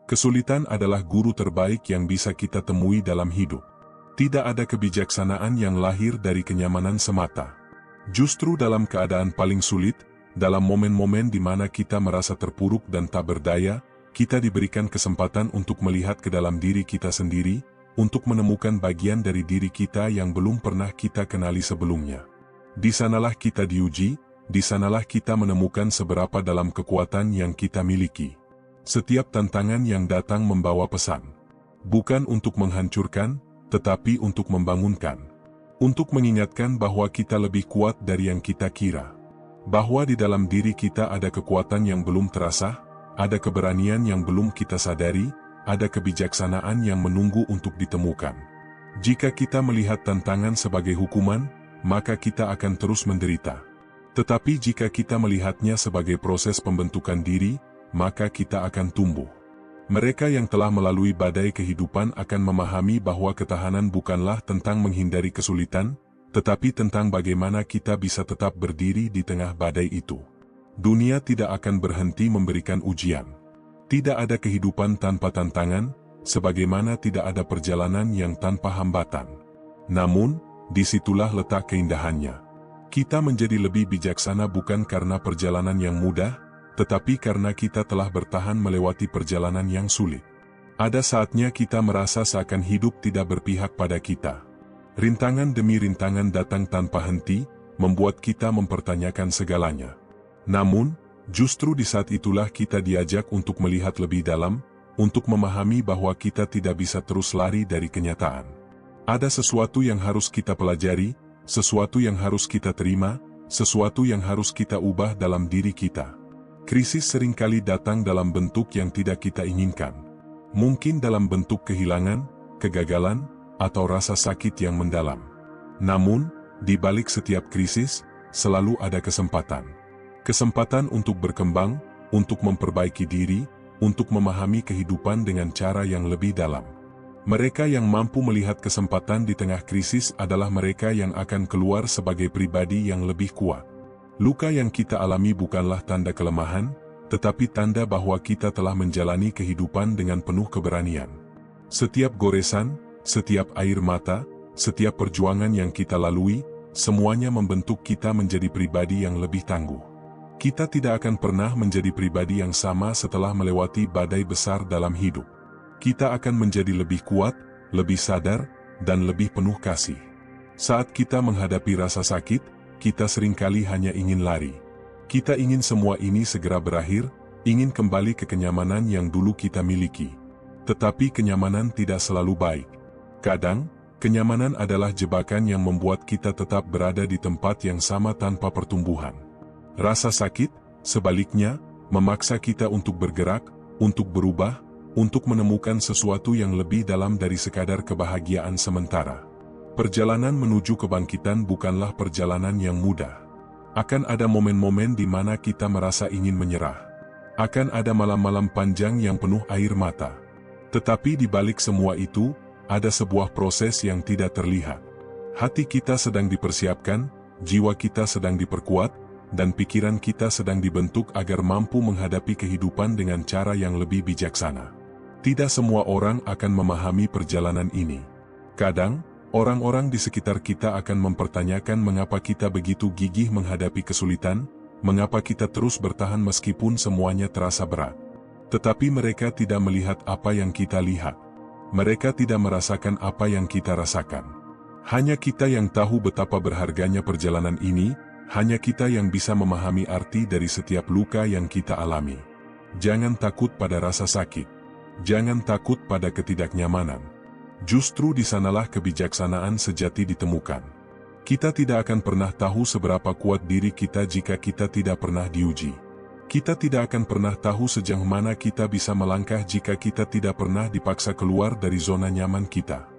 Kesulitan adalah guru terbaik yang bisa kita temui dalam hidup. Tidak ada kebijaksanaan yang lahir dari kenyamanan semata. Justru dalam keadaan paling sulit, dalam momen-momen di mana kita merasa terpuruk dan tak berdaya, kita diberikan kesempatan untuk melihat ke dalam diri kita sendiri, untuk menemukan bagian dari diri kita yang belum pernah kita kenali sebelumnya. Di sanalah kita diuji, di sanalah kita menemukan seberapa dalam kekuatan yang kita miliki. Setiap tantangan yang datang membawa pesan. Bukan untuk menghancurkan, tetapi untuk membangunkan. Untuk mengingatkan bahwa kita lebih kuat dari yang kita kira. Bahwa di dalam diri kita ada kekuatan yang belum terasa, ada keberanian yang belum kita sadari, ada kebijaksanaan yang menunggu untuk ditemukan. Jika kita melihat tantangan sebagai hukuman, maka kita akan terus menderita. Tetapi jika kita melihatnya sebagai proses pembentukan diri, maka kita akan tumbuh. Mereka yang telah melalui badai kehidupan akan memahami bahwa ketahanan bukanlah tentang menghindari kesulitan, tetapi tentang bagaimana kita bisa tetap berdiri di tengah badai itu. Dunia tidak akan berhenti memberikan ujian. Tidak ada kehidupan tanpa tantangan, sebagaimana tidak ada perjalanan yang tanpa hambatan. Namun, disitulah letak keindahannya. Kita menjadi lebih bijaksana bukan karena perjalanan yang mudah, tetapi karena kita telah bertahan melewati perjalanan yang sulit. Ada saatnya kita merasa seakan hidup tidak berpihak pada kita. Rintangan demi rintangan datang tanpa henti, membuat kita mempertanyakan segalanya. Namun, justru di saat itulah kita diajak untuk melihat lebih dalam, untuk memahami bahwa kita tidak bisa terus lari dari kenyataan. Ada sesuatu yang harus kita pelajari, sesuatu yang harus kita terima, sesuatu yang harus kita ubah dalam diri kita. Krisis seringkali datang dalam bentuk yang tidak kita inginkan. Mungkin dalam bentuk kehilangan, kegagalan, atau rasa sakit yang mendalam. Namun, di balik setiap krisis, selalu ada kesempatan. Kesempatan untuk berkembang, untuk memperbaiki diri, untuk memahami kehidupan dengan cara yang lebih dalam. Mereka yang mampu melihat kesempatan di tengah krisis adalah mereka yang akan keluar sebagai pribadi yang lebih kuat. Luka yang kita alami bukanlah tanda kelemahan, tetapi tanda bahwa kita telah menjalani kehidupan dengan penuh keberanian. Setiap goresan, setiap air mata, setiap perjuangan yang kita lalui, semuanya membentuk kita menjadi pribadi yang lebih tangguh. Kita tidak akan pernah menjadi pribadi yang sama setelah melewati badai besar dalam hidup. Kita akan menjadi lebih kuat, lebih sadar, dan lebih penuh kasih. Saat kita menghadapi rasa sakit, kita seringkali hanya ingin lari. Kita ingin semua ini segera berakhir, ingin kembali ke kenyamanan yang dulu kita miliki. Tetapi kenyamanan tidak selalu baik. Kadang, kenyamanan adalah jebakan yang membuat kita tetap berada di tempat yang sama tanpa pertumbuhan. Rasa sakit, sebaliknya, memaksa kita untuk bergerak, untuk berubah, untuk menemukan sesuatu yang lebih dalam dari sekadar kebahagiaan sementara. Perjalanan menuju kebangkitan bukanlah perjalanan yang mudah. Akan ada momen-momen di mana kita merasa ingin menyerah. Akan ada malam-malam panjang yang penuh air mata. Tetapi di balik semua itu, ada sebuah proses yang tidak terlihat. Hati kita sedang dipersiapkan, jiwa kita sedang diperkuat, dan pikiran kita sedang dibentuk agar mampu menghadapi kehidupan dengan cara yang lebih bijaksana. Tidak semua orang akan memahami perjalanan ini. Kadang, orang-orang di sekitar kita akan mempertanyakan mengapa kita begitu gigih menghadapi kesulitan, mengapa kita terus bertahan meskipun semuanya terasa berat. Tetapi mereka tidak melihat apa yang kita lihat. Mereka tidak merasakan apa yang kita rasakan. Hanya kita yang tahu betapa berharganya perjalanan ini, hanya kita yang bisa memahami arti dari setiap luka yang kita alami. Jangan takut pada rasa sakit. Jangan takut pada ketidaknyamanan. Justru di sanalah kebijaksanaan sejati ditemukan. Kita tidak akan pernah tahu seberapa kuat diri kita jika kita tidak pernah diuji. Kita tidak akan pernah tahu sejauh mana kita bisa melangkah jika kita tidak pernah dipaksa keluar dari zona nyaman kita.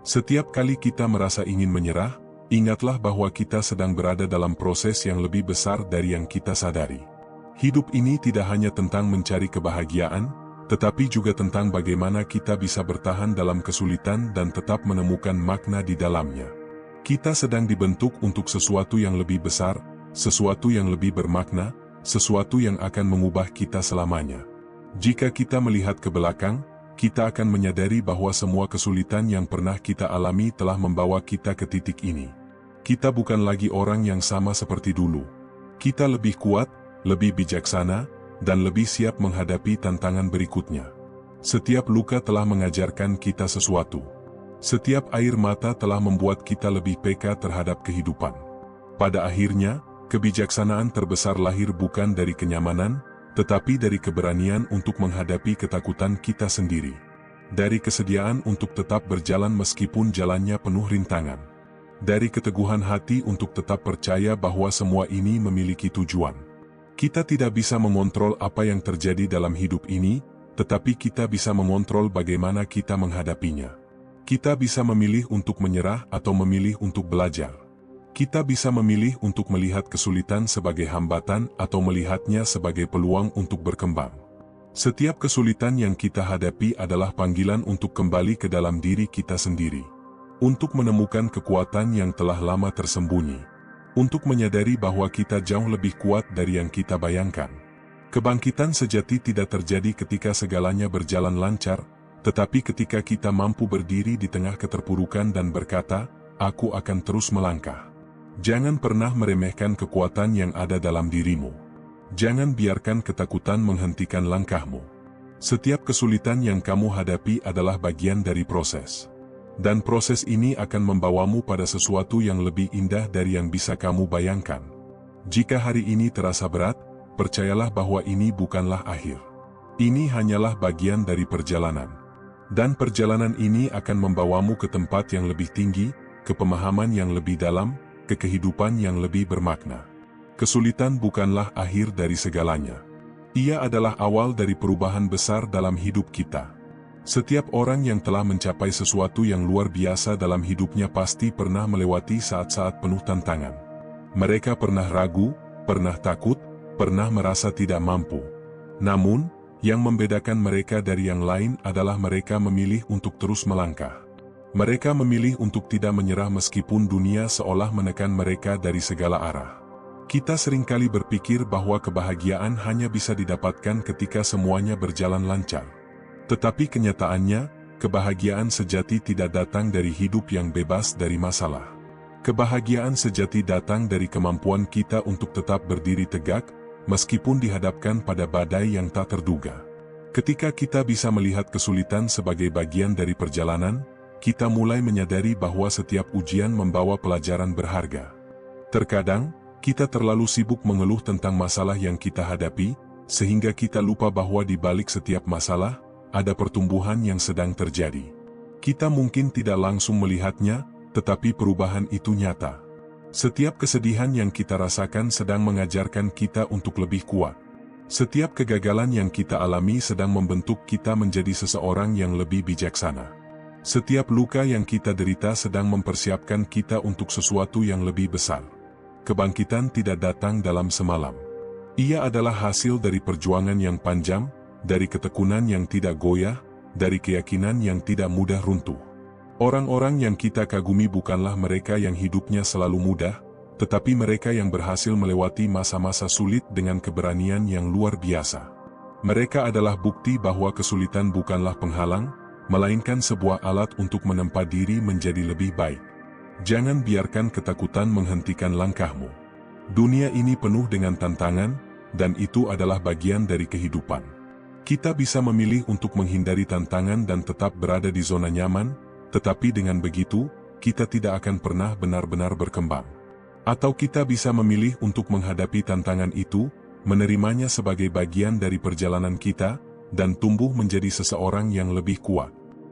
Setiap kali kita merasa ingin menyerah, ingatlah bahwa kita sedang berada dalam proses yang lebih besar dari yang kita sadari. Hidup ini tidak hanya tentang mencari kebahagiaan, tetapi juga tentang bagaimana kita bisa bertahan dalam kesulitan dan tetap menemukan makna di dalamnya. Kita sedang dibentuk untuk sesuatu yang lebih besar, sesuatu yang lebih bermakna, sesuatu yang akan mengubah kita selamanya. Jika kita melihat ke belakang, kita akan menyadari bahwa semua kesulitan yang pernah kita alami telah membawa kita ke titik ini. Kita bukan lagi orang yang sama seperti dulu. Kita lebih kuat, lebih bijaksana, dan lebih siap menghadapi tantangan berikutnya. Setiap luka telah mengajarkan kita sesuatu. Setiap air mata telah membuat kita lebih peka terhadap kehidupan. Pada akhirnya, kebijaksanaan terbesar lahir bukan dari kenyamanan, tetapi dari keberanian untuk menghadapi ketakutan kita sendiri. Dari kesediaan untuk tetap berjalan meskipun jalannya penuh rintangan. Dari keteguhan hati untuk tetap percaya bahwa semua ini memiliki tujuan. Kita tidak bisa mengontrol apa yang terjadi dalam hidup ini, tetapi kita bisa mengontrol bagaimana kita menghadapinya. Kita bisa memilih untuk menyerah atau memilih untuk belajar. Kita bisa memilih untuk melihat kesulitan sebagai hambatan atau melihatnya sebagai peluang untuk berkembang. Setiap kesulitan yang kita hadapi adalah panggilan untuk kembali ke dalam diri kita sendiri. Untuk menemukan kekuatan yang telah lama tersembunyi. Untuk menyadari bahwa kita jauh lebih kuat dari yang kita bayangkan. Kebangkitan sejati tidak terjadi ketika segalanya berjalan lancar, tetapi ketika kita mampu berdiri di tengah keterpurukan dan berkata, "Aku akan terus melangkah." Jangan pernah meremehkan kekuatan yang ada dalam dirimu. Jangan biarkan ketakutan menghentikan langkahmu. Setiap kesulitan yang kamu hadapi adalah bagian dari proses. Dan proses ini akan membawamu pada sesuatu yang lebih indah dari yang bisa kamu bayangkan. Jika hari ini terasa berat, percayalah bahwa ini bukanlah akhir. Ini hanyalah bagian dari perjalanan. Dan perjalanan ini akan membawamu ke tempat yang lebih tinggi, ke pemahaman yang lebih dalam, ke kehidupan yang lebih bermakna. Kesulitan bukanlah akhir dari segalanya. Ia adalah awal dari perubahan besar dalam hidup kita. Setiap orang yang telah mencapai sesuatu yang luar biasa dalam hidupnya pasti pernah melewati saat-saat penuh tantangan. Mereka pernah ragu, pernah takut, pernah merasa tidak mampu. Namun, yang membedakan mereka dari yang lain adalah mereka memilih untuk terus melangkah. Mereka memilih untuk tidak menyerah meskipun dunia seolah menekan mereka dari segala arah. Kita seringkali berpikir bahwa kebahagiaan hanya bisa didapatkan ketika semuanya berjalan lancar. Tetapi kenyataannya, kebahagiaan sejati tidak datang dari hidup yang bebas dari masalah. Kebahagiaan sejati datang dari kemampuan kita untuk tetap berdiri tegak, meskipun dihadapkan pada badai yang tak terduga. Ketika kita bisa melihat kesulitan sebagai bagian dari perjalanan, kita mulai menyadari bahwa setiap ujian membawa pelajaran berharga. Terkadang, kita terlalu sibuk mengeluh tentang masalah yang kita hadapi, sehingga kita lupa bahwa di balik setiap masalah, ada pertumbuhan yang sedang terjadi. Kita mungkin tidak langsung melihatnya, tetapi perubahan itu nyata. Setiap kesedihan yang kita rasakan sedang mengajarkan kita untuk lebih kuat. Setiap kegagalan yang kita alami sedang membentuk kita menjadi seseorang yang lebih bijaksana. Setiap luka yang kita derita sedang mempersiapkan kita untuk sesuatu yang lebih besar. Kebangkitan tidak datang dalam semalam. Ia adalah hasil dari perjuangan yang panjang, dari ketekunan yang tidak goyah, dari keyakinan yang tidak mudah runtuh. Orang-orang yang kita kagumi bukanlah mereka yang hidupnya selalu mudah, tetapi mereka yang berhasil melewati masa-masa sulit dengan keberanian yang luar biasa. Mereka adalah bukti bahwa kesulitan bukanlah penghalang, melainkan sebuah alat untuk menempa diri menjadi lebih baik. Jangan biarkan ketakutan menghentikan langkahmu. Dunia ini penuh dengan tantangan, dan itu adalah bagian dari kehidupan. Kita bisa memilih untuk menghindari tantangan dan tetap berada di zona nyaman, tetapi dengan begitu, kita tidak akan pernah benar-benar berkembang. Atau kita bisa memilih untuk menghadapi tantangan itu, menerimanya sebagai bagian dari perjalanan kita, dan tumbuh menjadi seseorang yang lebih kuat.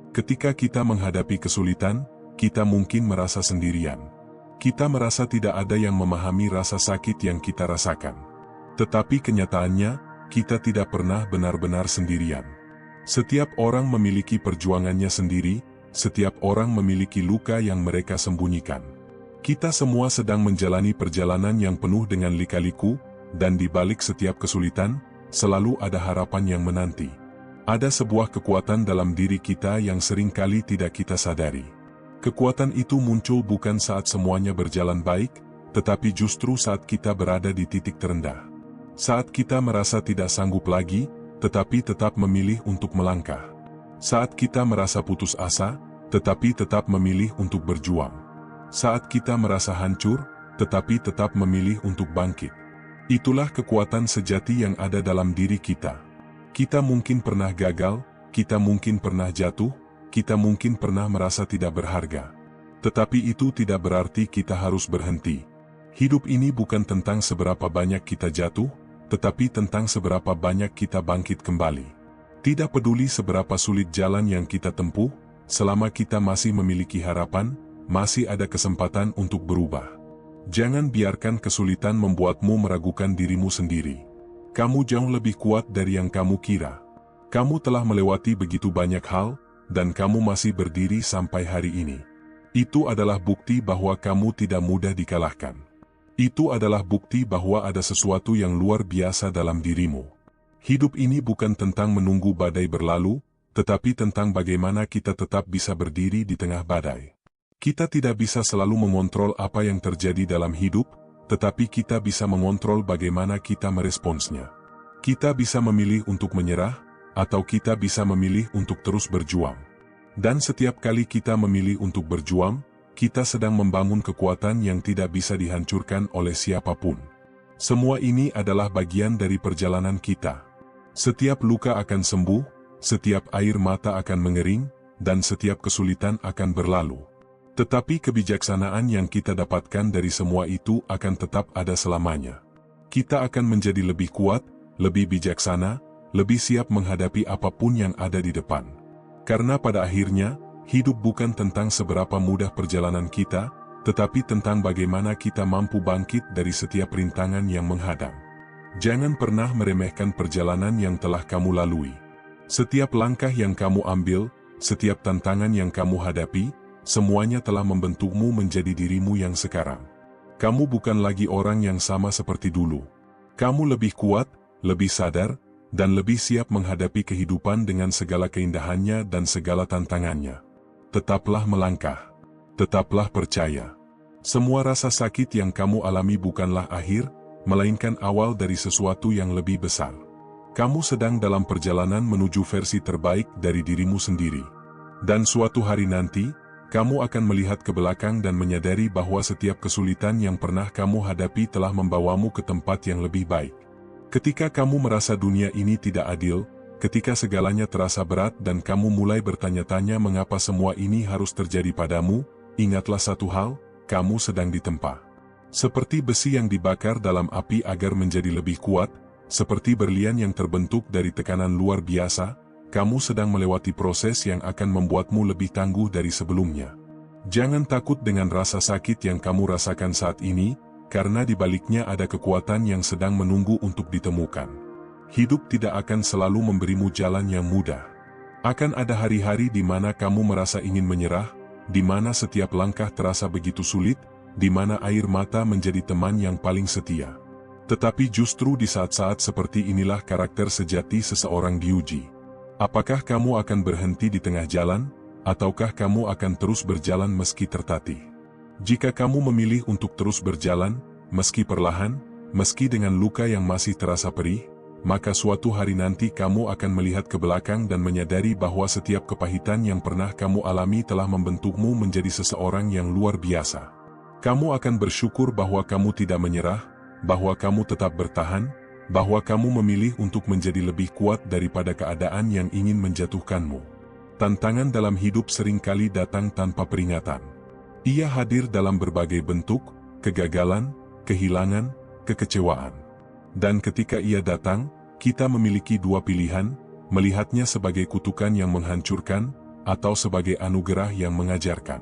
Ketika kita menghadapi kesulitan, kita mungkin merasa sendirian. Kita merasa tidak ada yang memahami rasa sakit yang kita rasakan. Tetapi kenyataannya, kita tidak pernah benar-benar sendirian. Setiap orang memiliki perjuangannya sendiri, setiap orang memiliki luka yang mereka sembunyikan. Kita semua sedang menjalani perjalanan yang penuh dengan lika-liku, dan di balik setiap kesulitan, selalu ada harapan yang menanti. Ada sebuah kekuatan dalam diri kita yang seringkali tidak kita sadari. Kekuatan itu muncul bukan saat semuanya berjalan baik, tetapi justru saat kita berada di titik terendah. Saat kita merasa tidak sanggup lagi, tetapi tetap memilih untuk melangkah. Saat kita merasa putus asa, tetapi tetap memilih untuk berjuang. Saat kita merasa hancur, tetapi tetap memilih untuk bangkit. Itulah kekuatan sejati yang ada dalam diri kita. Kita mungkin pernah gagal, kita mungkin pernah jatuh, kita mungkin pernah merasa tidak berharga. Tetapi itu tidak berarti kita harus berhenti. Hidup ini bukan tentang seberapa banyak kita jatuh, tetapi tentang seberapa banyak kita bangkit kembali. Tidak peduli seberapa sulit jalan yang kita tempuh, selama kita masih memiliki harapan, masih ada kesempatan untuk berubah. Jangan biarkan kesulitan membuatmu meragukan dirimu sendiri. Kamu jauh lebih kuat dari yang kamu kira. Kamu telah melewati begitu banyak hal, dan kamu masih berdiri sampai hari ini. Itu adalah bukti bahwa kamu tidak mudah dikalahkan. Itu adalah bukti bahwa ada sesuatu yang luar biasa dalam dirimu. Hidup ini bukan tentang menunggu badai berlalu, tetapi tentang bagaimana kita tetap bisa berdiri di tengah badai. Kita tidak bisa selalu mengontrol apa yang terjadi dalam hidup, tetapi kita bisa mengontrol bagaimana kita meresponsnya. Kita bisa memilih untuk menyerah, atau kita bisa memilih untuk terus berjuang. Dan setiap kali kita memilih untuk berjuang, kita sedang membangun kekuatan yang tidak bisa dihancurkan oleh siapapun. Semua ini adalah bagian dari perjalanan kita. Setiap luka akan sembuh, setiap air mata akan mengering, dan setiap kesulitan akan berlalu. Tetapi kebijaksanaan yang kita dapatkan dari semua itu akan tetap ada selamanya. Kita akan menjadi lebih kuat, lebih bijaksana, lebih siap menghadapi apapun yang ada di depan. Karena pada akhirnya, hidup bukan tentang seberapa mudah perjalanan kita, tetapi tentang bagaimana kita mampu bangkit dari setiap rintangan yang menghadang. Jangan pernah meremehkan perjalanan yang telah kamu lalui. Setiap langkah yang kamu ambil, setiap tantangan yang kamu hadapi, semuanya telah membentukmu menjadi dirimu yang sekarang. Kamu bukan lagi orang yang sama seperti dulu. Kamu lebih kuat, lebih sadar, dan lebih siap menghadapi kehidupan dengan segala keindahannya dan segala tantangannya. Tetaplah melangkah. Tetaplah percaya. Semua rasa sakit yang kamu alami bukanlah akhir, melainkan awal dari sesuatu yang lebih besar. Kamu sedang dalam perjalanan menuju versi terbaik dari dirimu sendiri. Dan suatu hari nanti, kamu akan melihat ke belakang dan menyadari bahwa setiap kesulitan yang pernah kamu hadapi telah membawamu ke tempat yang lebih baik. Ketika kamu merasa dunia ini tidak adil, ketika segalanya terasa berat dan kamu mulai bertanya-tanya mengapa semua ini harus terjadi padamu, ingatlah satu hal, kamu sedang ditempa. Seperti besi yang dibakar dalam api agar menjadi lebih kuat, seperti berlian yang terbentuk dari tekanan luar biasa, kamu sedang melewati proses yang akan membuatmu lebih tangguh dari sebelumnya. Jangan takut dengan rasa sakit yang kamu rasakan saat ini, karena di baliknya ada kekuatan yang sedang menunggu untuk ditemukan. Hidup tidak akan selalu memberimu jalan yang mudah. Akan ada hari-hari di mana kamu merasa ingin menyerah, di mana setiap langkah terasa begitu sulit, di mana air mata menjadi teman yang paling setia. Tetapi justru di saat-saat seperti inilah karakter sejati seseorang diuji. Apakah kamu akan berhenti di tengah jalan, ataukah kamu akan terus berjalan meski tertatih? Jika kamu memilih untuk terus berjalan, meski perlahan, meski dengan luka yang masih terasa perih, maka suatu hari nanti kamu akan melihat ke belakang dan menyadari bahwa setiap kepahitan yang pernah kamu alami telah membentukmu menjadi seseorang yang luar biasa. Kamu akan bersyukur bahwa kamu tidak menyerah, bahwa kamu tetap bertahan, bahwa kamu memilih untuk menjadi lebih kuat daripada keadaan yang ingin menjatuhkanmu. Tantangan dalam hidup seringkali datang tanpa peringatan. Ia hadir dalam berbagai bentuk, kegagalan, kehilangan, kekecewaan. Dan ketika ia datang, kita memiliki dua pilihan, melihatnya sebagai kutukan yang menghancurkan, atau sebagai anugerah yang mengajarkan.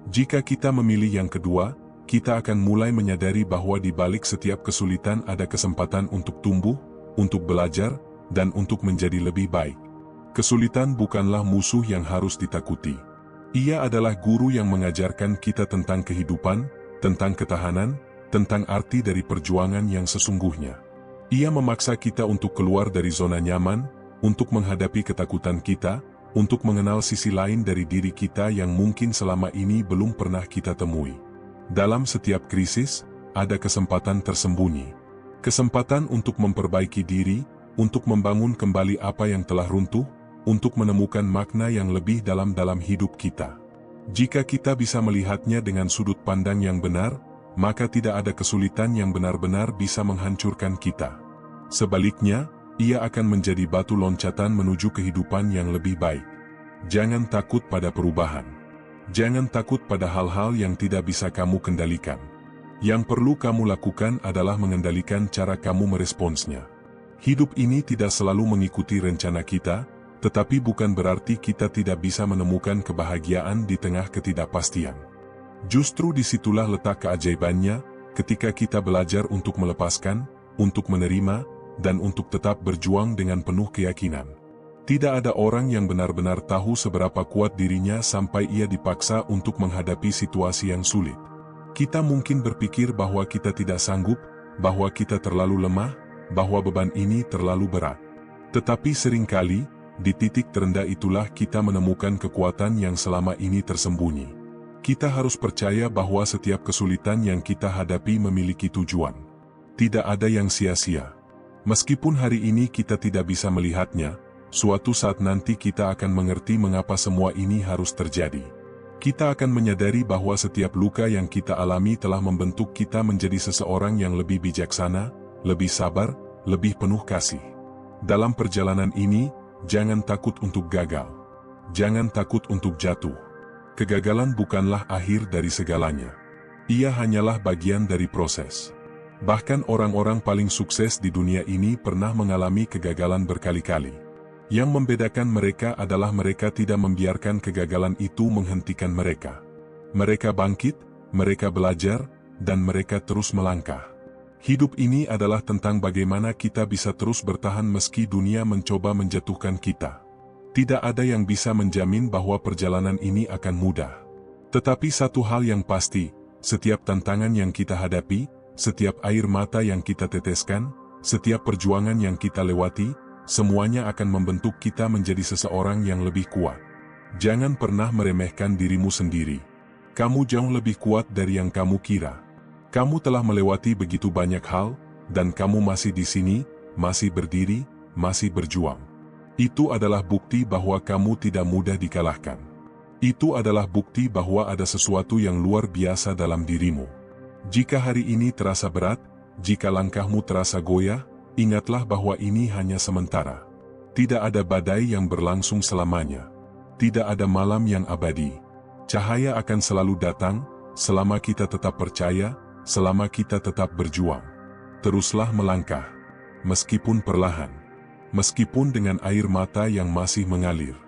Jika kita memilih yang kedua, kita akan mulai menyadari bahwa di balik setiap kesulitan ada kesempatan untuk tumbuh, untuk belajar, dan untuk menjadi lebih baik. Kesulitan bukanlah musuh yang harus ditakuti. Ia adalah guru yang mengajarkan kita tentang kehidupan, tentang ketahanan, tentang arti dari perjuangan yang sesungguhnya. Ia memaksa kita untuk keluar dari zona nyaman, untuk menghadapi ketakutan kita, untuk mengenal sisi lain dari diri kita yang mungkin selama ini belum pernah kita temui. Dalam setiap krisis, ada kesempatan tersembunyi. Kesempatan untuk memperbaiki diri, untuk membangun kembali apa yang telah runtuh, untuk menemukan makna yang lebih dalam hidup kita. Jika kita bisa melihatnya dengan sudut pandang yang benar, maka tidak ada kesulitan yang benar-benar bisa menghancurkan kita. Sebaliknya, ia akan menjadi batu loncatan menuju kehidupan yang lebih baik. Jangan takut pada perubahan. Jangan takut pada hal-hal yang tidak bisa kamu kendalikan. Yang perlu kamu lakukan adalah mengendalikan cara kamu meresponsnya. Hidup ini tidak selalu mengikuti rencana kita, tetapi bukan berarti kita tidak bisa menemukan kebahagiaan di tengah ketidakpastian. Justru disitulah letak keajaibannya, ketika kita belajar untuk melepaskan, untuk menerima, dan untuk tetap berjuang dengan penuh keyakinan. Tidak ada orang yang benar-benar tahu seberapa kuat dirinya sampai ia dipaksa untuk menghadapi situasi yang sulit. Kita mungkin berpikir bahwa kita tidak sanggup, bahwa kita terlalu lemah, bahwa beban ini terlalu berat. Tetapi seringkali, di titik terendah itulah kita menemukan kekuatan yang selama ini tersembunyi. Kita harus percaya bahwa setiap kesulitan yang kita hadapi memiliki tujuan. Tidak ada yang sia-sia. Meskipun hari ini kita tidak bisa melihatnya, suatu saat nanti kita akan mengerti mengapa semua ini harus terjadi. Kita akan menyadari bahwa setiap luka yang kita alami telah membentuk kita menjadi seseorang yang lebih bijaksana, lebih sabar, lebih penuh kasih. Dalam perjalanan ini, jangan takut untuk gagal. Jangan takut untuk jatuh. Kegagalan bukanlah akhir dari segalanya. Ia hanyalah bagian dari proses. Bahkan orang-orang paling sukses di dunia ini pernah mengalami kegagalan berkali-kali. Yang membedakan mereka adalah mereka tidak membiarkan kegagalan itu menghentikan mereka. Mereka bangkit, mereka belajar, dan mereka terus melangkah. Hidup ini adalah tentang bagaimana kita bisa terus bertahan meski dunia mencoba menjatuhkan kita. Tidak ada yang bisa menjamin bahwa perjalanan ini akan mudah. Tetapi satu hal yang pasti, setiap tantangan yang kita hadapi, setiap air mata yang kita teteskan, setiap perjuangan yang kita lewati, semuanya akan membentuk kita menjadi seseorang yang lebih kuat. Jangan pernah meremehkan dirimu sendiri. Kamu jauh lebih kuat dari yang kamu kira. Kamu telah melewati begitu banyak hal, dan kamu masih di sini, masih berdiri, masih berjuang. Itu adalah bukti bahwa kamu tidak mudah dikalahkan. Itu adalah bukti bahwa ada sesuatu yang luar biasa dalam dirimu. Jika hari ini terasa berat, jika langkahmu terasa goyah, ingatlah bahwa ini hanya sementara. Tidak ada badai yang berlangsung selamanya. Tidak ada malam yang abadi. Cahaya akan selalu datang, selama kita tetap percaya, selama kita tetap berjuang. Teruslah melangkah. Meskipun perlahan. Meskipun dengan air mata yang masih mengalir.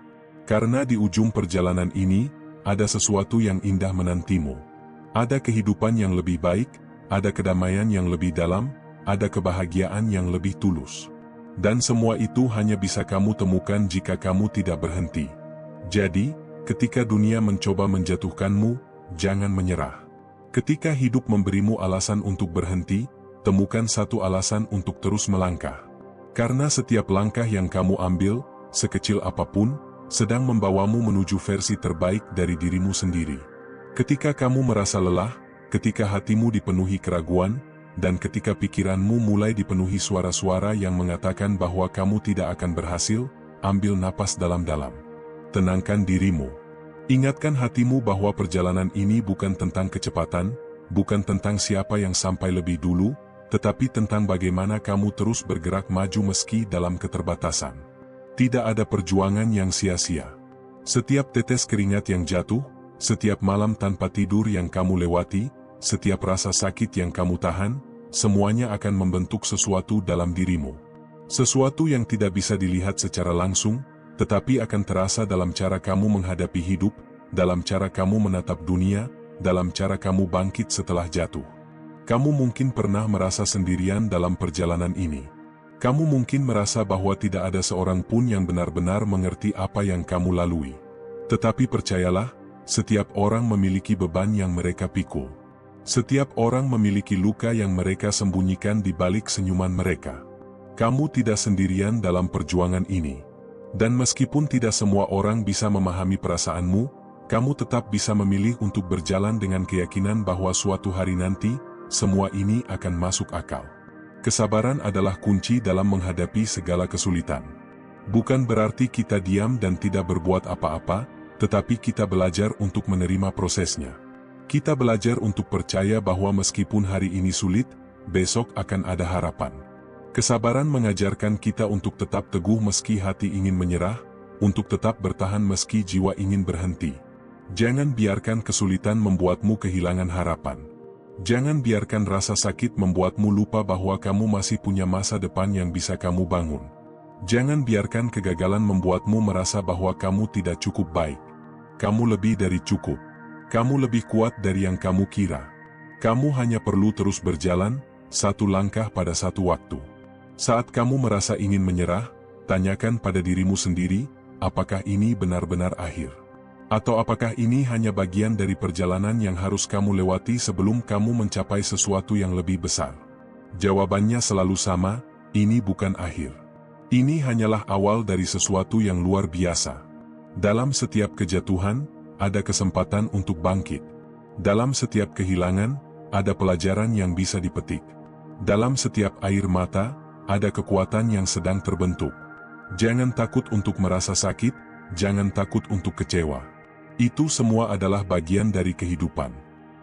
Karena di ujung perjalanan ini, ada sesuatu yang indah menantimu. Ada kehidupan yang lebih baik, ada kedamaian yang lebih dalam, ada kebahagiaan yang lebih tulus. Dan semua itu hanya bisa kamu temukan jika kamu tidak berhenti. Jadi, ketika dunia mencoba menjatuhkanmu, jangan menyerah. Ketika hidup memberimu alasan untuk berhenti, temukan satu alasan untuk terus melangkah. Karena setiap langkah yang kamu ambil, sekecil apapun, sedang membawamu menuju versi terbaik dari dirimu sendiri. Ketika kamu merasa lelah, ketika hatimu dipenuhi keraguan, dan ketika pikiranmu mulai dipenuhi suara-suara yang mengatakan bahwa kamu tidak akan berhasil, ambil napas dalam-dalam. Tenangkan dirimu. Ingatkan hatimu bahwa perjalanan ini bukan tentang kecepatan, bukan tentang siapa yang sampai lebih dulu, tetapi tentang bagaimana kamu terus bergerak maju meski dalam keterbatasan. Tidak ada perjuangan yang sia-sia. Setiap tetes keringat yang jatuh, setiap malam tanpa tidur yang kamu lewati, setiap rasa sakit yang kamu tahan, semuanya akan membentuk sesuatu dalam dirimu. Sesuatu yang tidak bisa dilihat secara langsung, tetapi akan terasa dalam cara kamu menghadapi hidup, dalam cara kamu menatap dunia, dalam cara kamu bangkit setelah jatuh. Kamu mungkin pernah merasa sendirian dalam perjalanan ini. Kamu mungkin merasa bahwa tidak ada seorang pun yang benar-benar mengerti apa yang kamu lalui. Tetapi percayalah, setiap orang memiliki beban yang mereka pikul. Setiap orang memiliki luka yang mereka sembunyikan di balik senyuman mereka. Kamu tidak sendirian dalam perjuangan ini. Dan meskipun tidak semua orang bisa memahami perasaanmu, kamu tetap bisa memilih untuk berjalan dengan keyakinan bahwa suatu hari nanti, semua ini akan masuk akal. Kesabaran adalah kunci dalam menghadapi segala kesulitan. Bukan berarti kita diam dan tidak berbuat apa-apa, tetapi kita belajar untuk menerima prosesnya. Kita belajar untuk percaya bahwa meskipun hari ini sulit, besok akan ada harapan. Kesabaran mengajarkan kita untuk tetap teguh meski hati ingin menyerah, untuk tetap bertahan meski jiwa ingin berhenti. Jangan biarkan kesulitan membuatmu kehilangan harapan. Jangan biarkan rasa sakit membuatmu lupa bahwa kamu masih punya masa depan yang bisa kamu bangun. Jangan biarkan kegagalan membuatmu merasa bahwa kamu tidak cukup baik. Kamu lebih dari cukup. Kamu lebih kuat dari yang kamu kira. Kamu hanya perlu terus berjalan, satu langkah pada satu waktu. Saat kamu merasa ingin menyerah, tanyakan pada dirimu sendiri, apakah ini benar-benar akhir? Atau apakah ini hanya bagian dari perjalanan yang harus kamu lewati sebelum kamu mencapai sesuatu yang lebih besar? Jawabannya selalu sama, ini bukan akhir. Ini hanyalah awal dari sesuatu yang luar biasa. Dalam setiap kejatuhan, ada kesempatan untuk bangkit. Dalam setiap kehilangan, ada pelajaran yang bisa dipetik. Dalam setiap air mata, ada kekuatan yang sedang terbentuk. Jangan takut untuk merasa sakit, jangan takut untuk kecewa. Itu semua adalah bagian dari kehidupan.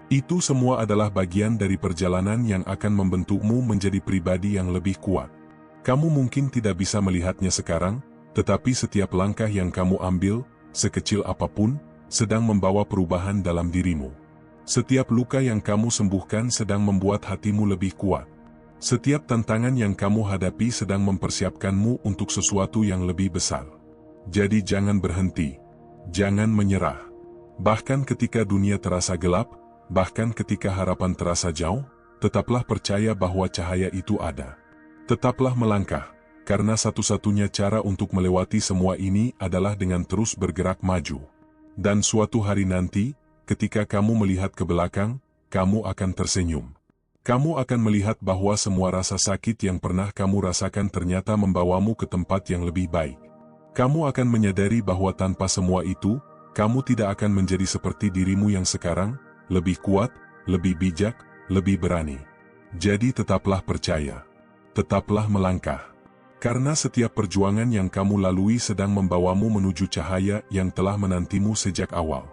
Itu semua adalah bagian dari perjalanan yang akan membentukmu menjadi pribadi yang lebih kuat. Kamu mungkin tidak bisa melihatnya sekarang, tetapi setiap langkah yang kamu ambil, sekecil apapun, sedang membawa perubahan dalam dirimu. Setiap luka yang kamu sembuhkan sedang membuat hatimu lebih kuat. Setiap tantangan yang kamu hadapi sedang mempersiapkanmu untuk sesuatu yang lebih besar. Jadi jangan berhenti. Jangan menyerah. Bahkan ketika dunia terasa gelap, bahkan ketika harapan terasa jauh, tetaplah percaya bahwa cahaya itu ada. Tetaplah melangkah, karena satu-satunya cara untuk melewati semua ini adalah dengan terus bergerak maju. Dan suatu hari nanti, ketika kamu melihat ke belakang, kamu akan tersenyum. Kamu akan melihat bahwa semua rasa sakit yang pernah kamu rasakan ternyata membawamu ke tempat yang lebih baik. Kamu akan menyadari bahwa tanpa semua itu, kamu tidak akan menjadi seperti dirimu yang sekarang, lebih kuat, lebih bijak, lebih berani. Jadi tetaplah percaya. Tetaplah melangkah. Karena setiap perjuangan yang kamu lalui sedang membawamu menuju cahaya yang telah menantimu sejak awal.